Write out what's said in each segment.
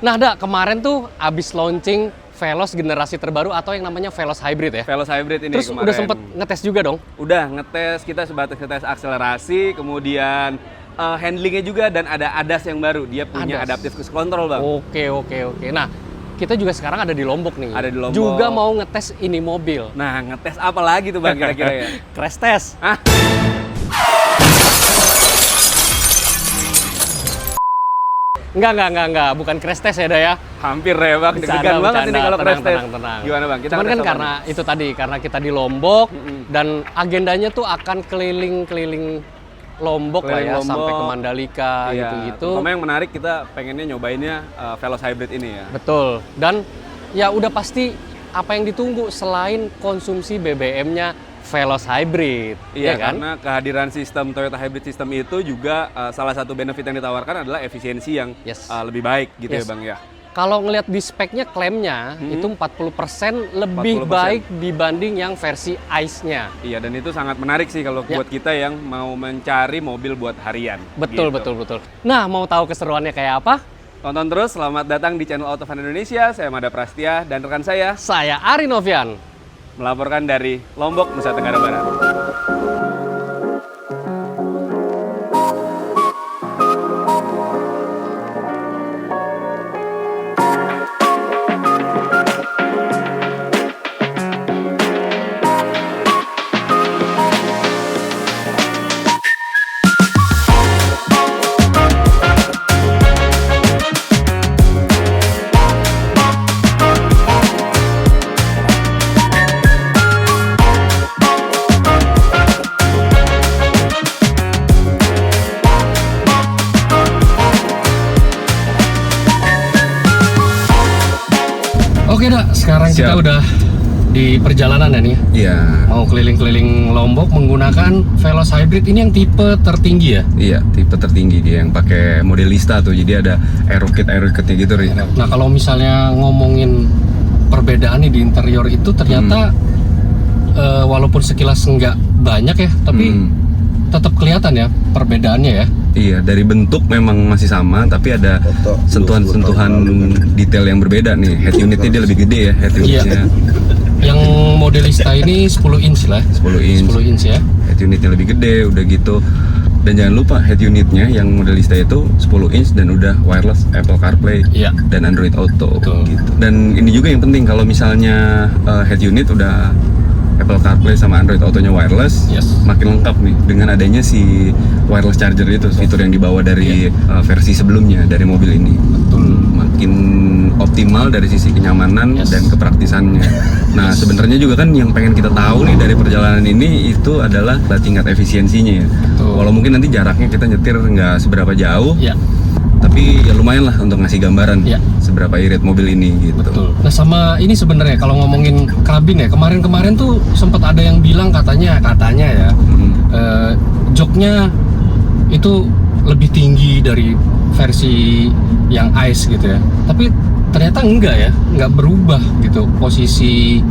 Nah, kemarin tuh abis launching Veloz generasi terbaru atau yang namanya Veloz Hybrid ya? Veloz Hybrid ini Terus kemarin. udah sempet ngetes juga dong? Udah ngetes, kita sebatas ngetes akselerasi, kemudian handlingnya juga, dan ada ADAS yang baru. Dia punya ADAS. Adaptive Cruise Control, Bang. Oke. Nah, kita juga sekarang ada di Lombok nih. Ada di Lombok. Juga mau ngetes ini mobil. Nah, ngetes apa lagi tuh, Bang, kira-kira ya? Crash test. Hah? Enggak, bukan crash test ya, ya. Hampir ya, Bang. Deg-degan banget ini kalau crash test. Tenang. Gimana, Bang? Kita Cuman kan ngetes apa karena nih? itu tadi, karena kita di Lombok, dan agendanya tuh akan keliling-keliling Lombok lah ya, Keliling sampai ke Lombok. Mandalika, Iya, gitu-gitu. terutama yang menarik kita pengennya nyobainnya Veloz Hybrid ini ya. Betul. Dan ya udah pasti apa yang ditunggu selain konsumsi BBM-nya Veloz Hybrid, Iya, ya kan? karena kehadiran sistem Toyota Hybrid System itu juga salah satu benefit yang ditawarkan adalah efisiensi yang Yes. lebih baik gitu Yes. ya, Bang ya. Kalau ngelihat di speknya, klaimnya itu 40% lebih 40%. baik dibanding yang versi ICE-nya. Iya, dan itu sangat menarik sih kalau Ya. buat kita yang mau mencari mobil buat harian. Betul. gitu. Nah, mau tahu keseruannya kayak apa? Tonton terus, selamat datang di channel Auto Fun Indonesia. Saya Mada Prastia dan rekan saya Saya Ari Novian. melaporkan dari Lombok, Nusa Tenggara Barat. Oke, sekarang kita Siap. udah di perjalanan ya nih. Iya, Mau keliling-keliling Lombok menggunakan Veloz Hybrid ini yang tipe tertinggi ya. iya, tipe tertinggi dia yang pakai modelista tuh. Jadi ada aerokit-aerokitnya gitu, Ri. Nah, kalau misalnya ngomongin perbedaan nih di interior itu ternyata walaupun sekilas nggak banyak ya, tapi tetap kelihatan ya perbedaannya ya. Iya, dari bentuk memang masih sama, tapi ada sentuhan-sentuhan detail yang berbeda nih. Head unitnya dia lebih gede ya, head unitnya. Yang modelista ini 10 inch lah. 10 inch. 10 inch ya. Head unitnya lebih gede, udah gitu. Dan jangan lupa head unitnya yang modelista itu 10 inch dan udah wireless Apple CarPlay Iya. dan Android Auto Betul. gitu. Dan ini juga yang penting kalau misalnya head unit udah Apple CarPlay sama Android Auto-nya wireless, Yes. makin lengkap nih dengan adanya si wireless charger itu, fitur yang dibawa dari versi sebelumnya dari mobil ini. Betul. Makin optimal dari sisi kenyamanan Yes. dan kepraktisannya. Nah, sebenarnya juga kan yang pengen kita tahu nih dari perjalanan ini itu adalah tingkat efisiensinya ya. Betul. Walau mungkin nanti jaraknya kita nyetir nggak seberapa jauh, Ya, tapi ya lumayan lah untuk ngasih gambaran Ya. seberapa irit mobil ini gitu. betul. Nah, sama ini sebenarnya kalau ngomongin kabin ya, kemarin tuh sempat ada yang bilang katanya ya, joknya itu lebih tinggi dari versi yang ICE gitu ya. Tapi ternyata enggak berubah gitu posisi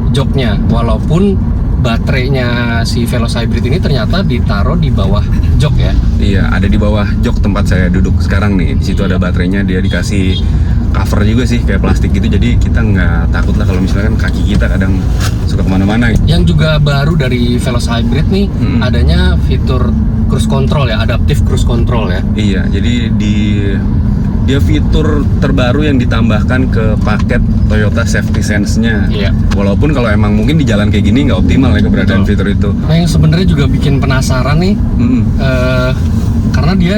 joknya, walaupun baterainya si Veloz Hybrid ini ternyata ditaruh di bawah jok ya. Iya, ada di bawah jok tempat saya duduk sekarang nih. Di situ ada baterainya, dia dikasih cover juga sih kayak plastik gitu. Jadi kita nggak takut lah kalau misalkan kaki kita kadang suka kemana-mana. Yang juga baru dari Veloz Hybrid nih, adanya fitur cruise control ya, adaptive cruise control ya. Iya, jadi dia fitur terbaru yang ditambahkan ke paket Toyota Safety Sense-nya. Iya. Walaupun kalau emang mungkin di jalan kayak gini nggak optimal ya keberadaan Betul. fitur itu. Nah, yang sebenarnya juga bikin penasaran nih, karena dia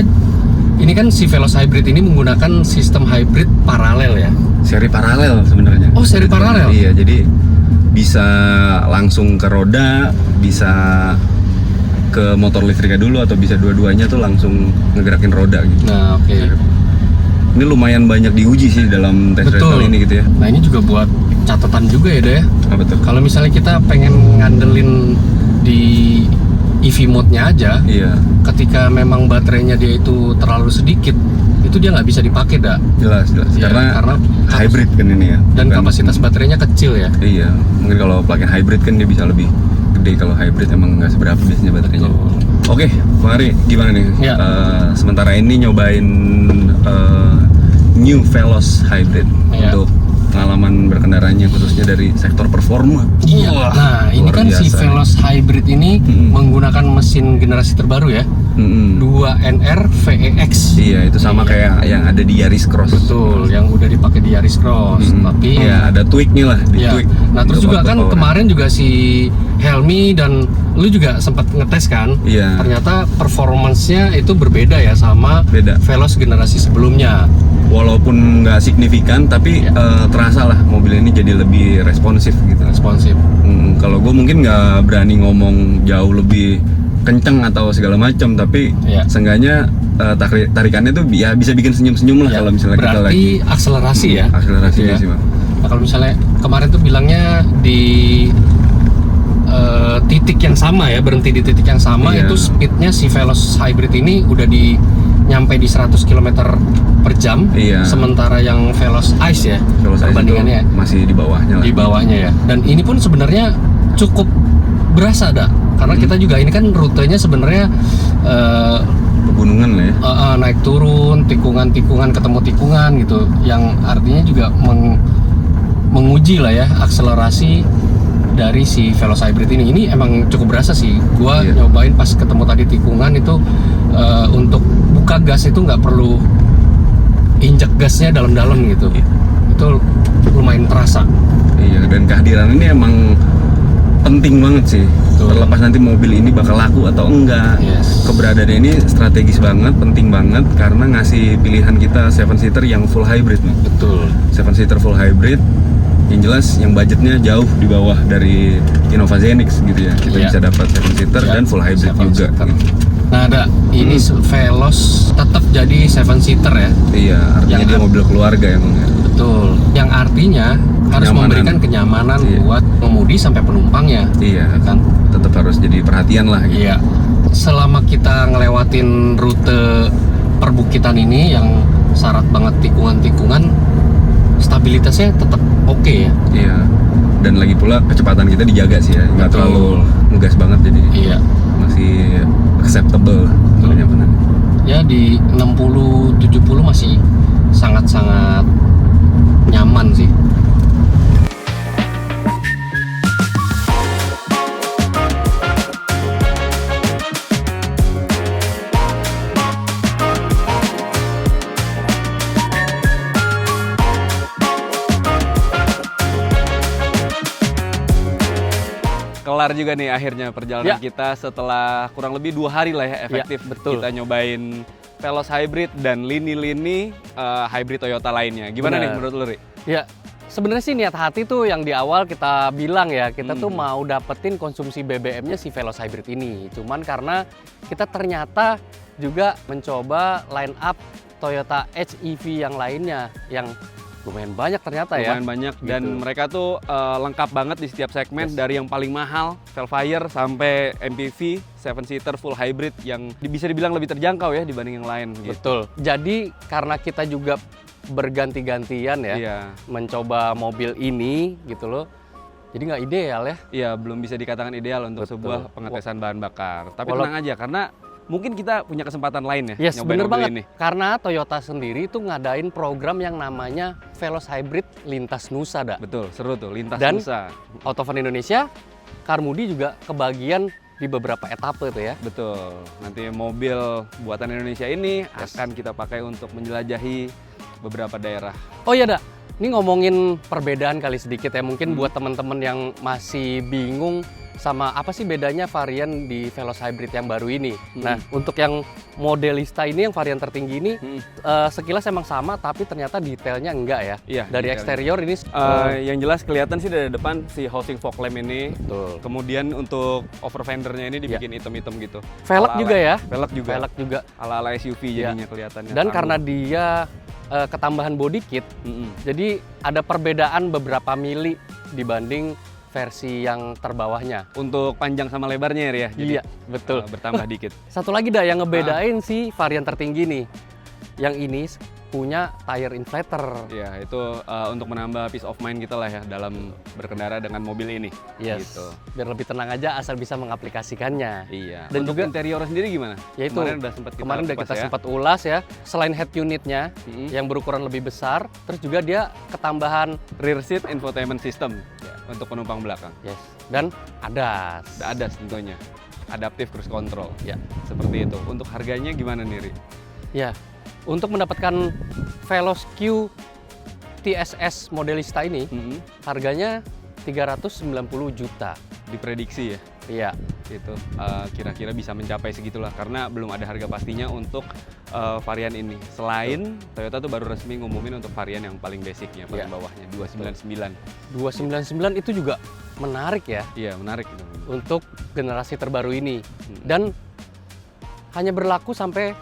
ini kan si Veloz Hybrid ini menggunakan sistem hybrid paralel ya. Seri paralel sebenarnya. Oh, seri paralel? Iya, jadi bisa langsung ke roda, bisa ke motor listriknya dulu, atau bisa dua-duanya tuh langsung ngegerakin roda gitu. Nah, oke. Ini lumayan banyak diuji sih dalam test drive Betul. kali ini gitu ya. Nah, ini juga buat catatan juga ya, deh. Ah, betul. Kalau misalnya kita pengen ngandelin di EV mode-nya aja, Iya, ketika memang baterainya dia itu terlalu sedikit, itu dia nggak bisa dipakai, dah. jelas. Iya, Karena karena hybrid kan ini ya. Dan Bukan- kapasitas baterainya kecil ya. Iya, mungkin kalau plug-in hybrid kan dia bisa lebih gede. Kalau hybrid emang nggak seberapa biasanya baterainya. Betul. Oke, Bang Ari, gimana nih? Ya. Sementara ini nyobain New Veloz Hybrid Iya. untuk pengalaman berkendaranya khususnya dari sektor performa. Iya. Wah, Nah, ini luar kan si biasa. Veloz Hybrid ini menggunakan mesin generasi terbaru ya. Mm-mm. 2NR VEX. Iya, itu sama kayak yang ada di Yaris Cross. Betul, yang udah dipakai di Yaris Cross. Tapi ya ada tweaknya lah, di ya. tweak. Nah, terus untuk juga kan output power. kemarin juga si Helmi dan lu juga sempat ngetes kan? Iya. Ternyata performance-nya itu berbeda ya sama Beda. Veloz generasi sebelumnya. Walaupun nggak signifikan, tapi terasa lah mobil ini jadi lebih responsif gitu. Responsif. Kalau gue mungkin nggak berani ngomong jauh lebih kenceng atau segala macam, tapi Iya. seenggaknya tarikannya tuh ya bisa bikin senyum-senyum lah Ya, kalau misalnya kita lagi berarti akselerasi ya. akselerasinya Gitu ya. sih, Bang. Nah, kalau misalnya kemarin tuh bilangnya di titik yang sama ya, berhenti di titik yang sama, Iya. itu speednya si Veloz Hybrid ini udah nyampe di 100 km per jam. Iya. Sementara yang Veloz Ice ya, Kalau saya itu perbandingannya masih di bawahnya lah. di bawahnya ya. Dan ini pun sebenarnya cukup berasa dah, karena kita juga ini kan rutenya sebenarnya Pegunungan lah ya. naik turun, tikungan ketemu tikungan gitu, yang artinya juga menguji lah ya akselerasi dari si Veloz Hybrid ini. Ini emang cukup berasa sih. Gua Iya. nyobain pas ketemu tadi tikungan itu, untuk buka gas itu nggak perlu injek gasnya dalam-dalam gitu. Iya. Itu lumayan terasa. Iya, dan kehadiran ini emang penting banget sih. Betul. Terlepas nanti mobil ini bakal laku atau enggak, Yes. keberadaannya ini strategis banget, penting banget karena ngasih pilihan kita 7-seater yang full hybrid, Bang. Betul. 7-seater full hybrid, yang jelas yang budgetnya jauh di bawah dari Innova Zenix gitu ya. Kita Iya. bisa dapat 7-seater Iya, dan full hybrid juga. 7-seater. Nah, ada ini Veloz tetap jadi 7-seater ya. Iya, artinya Yang dia mobil keluarga emang ya. Betul. Yang artinya harus Kenyamanan. memberikan kenyamanan Iya. buat pengemudi sampai penumpangnya. Iya, Kan? tetap harus jadi perhatian lah gitu. Iya. Selama kita ngelewatin rute perbukitan ini yang syarat banget tikungan-tikungan, stabilitasnya tetap oke ya. Iya. Dan lagi pula kecepatan kita dijaga sih ya, nggak Betul. terlalu ngegas banget jadi Iya. masih acceptable kenyamanan. Ya di 60-70 masih sangat-sangat nyaman sih. Kelar juga nih akhirnya perjalanan Ya. kita setelah kurang lebih 2 hari lah ya efektif. betul. Kita nyobain Veloz Hybrid dan lini-lini hybrid Toyota lainnya. Gimana Benar. nih menurut lu, Ri? Ya, sebenarnya sih niat hati tuh yang di awal kita bilang ya, kita tuh mau dapetin konsumsi BBM-nya si Veloz Hybrid ini. Cuman karena kita ternyata juga mencoba line up Toyota HEV yang lainnya yang lumayan banyak ternyata ya. Lumayan banyak dan Gitu. mereka tuh lengkap banget di setiap segmen. Yes. Dari yang paling mahal Velfire sampai MPV 7-seater full hybrid yang bisa dibilang lebih terjangkau ya dibanding yang lain gitu. Betul. Jadi karena kita juga berganti-gantian ya Iya. mencoba mobil ini gitu loh. Jadi nggak ideal ya. Iya, belum bisa dikatakan ideal untuk Betul. sebuah pengetesan bahan bakar. Tapi Walau- tenang aja karena mungkin kita punya kesempatan lain ya Yes, nyobain bener mobil banget. ini. Karena Toyota sendiri tuh ngadain program yang namanya Veloz Hybrid Lintas Nusa, dah. Betul, seru tuh lintas Dan- Nusa. Autofan Indonesia, Carmudi juga kebagian di beberapa etape tuh ya. Betul. Nanti mobil buatan Indonesia ini akan kita pakai untuk menjelajahi beberapa daerah. Oh iya, dah. Ini ngomongin perbedaan kali sedikit ya. Mungkin buat teman-teman yang masih bingung sama apa sih bedanya varian di Veloz Hybrid yang baru ini. Nah, untuk yang Modelista ini yang varian tertinggi ini sekilas emang sama tapi ternyata detailnya enggak ya. Iya, Dari detailnya. eksterior ini Yang jelas kelihatan sih dari depan si housing fog lamp ini. betul. Kemudian untuk over fendernya ini dibikin hitam-hitam gitu. Velg Ala-ala- juga ya. Velg juga. Velg juga. Ala-ala SUV Iya. jadinya kelihatannya. Dan Tangguh. karena dia ketambahan body kit, Mm-mm. jadi ada perbedaan beberapa mili dibanding versi yang terbawahnya. Untuk panjang sama lebarnya ya, Ri, ya. Jadi, Iya, betul. bertambah dikit. Satu lagi dah yang ngebedain si varian tertinggi nih. Yang ini punya tire inflator. Ya, itu untuk menambah peace of mind kita lah ya dalam berkendara dengan mobil ini. Yes. Gitu. Biar lebih tenang aja asal bisa mengaplikasikannya. Iya. Dan Untuk juga interior sendiri gimana? yaitu Kemarin udah sempat kita sempat ulas ya. Selain head unitnya yang berukuran lebih besar, terus juga dia ketambahan rear seat infotainment system ya, untuk penumpang belakang. yes dan ADAS. ADAS tentunya. Adaptive Cruise Control. Ya. Seperti itu. Untuk harganya gimana nih, Ri? Ya, untuk mendapatkan Veloz Q TSS Modelista ini harganya 390 juta. Diprediksi ya. Iya. Itu kira-kira bisa mencapai segitulah karena belum ada harga pastinya untuk varian ini. Selain Toyota tuh baru resmi ngumumin untuk varian yang paling basicnya, paling bawahnya 299. 299 itu juga menarik ya Iya, menarik itu. untuk generasi terbaru ini. Dan hanya berlaku sampai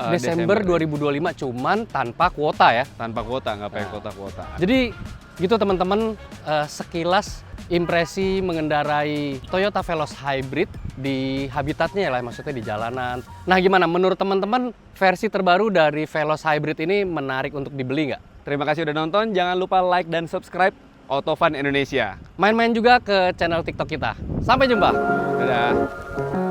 Desember 2025 cuman tanpa kuota ya. Tanpa kuota, nggak pakai kuota-kuota. Jadi gitu teman-teman, sekilas impresi mengendarai Toyota Veloz Hybrid di habitatnya ya lah, maksudnya di jalanan. Nah gimana menurut teman-teman versi terbaru dari Veloz Hybrid ini menarik untuk dibeli nggak? Terima kasih udah nonton, jangan lupa like dan subscribe Autofun Indonesia. Main-main juga ke channel TikTok kita. Sampai jumpa. Dadah.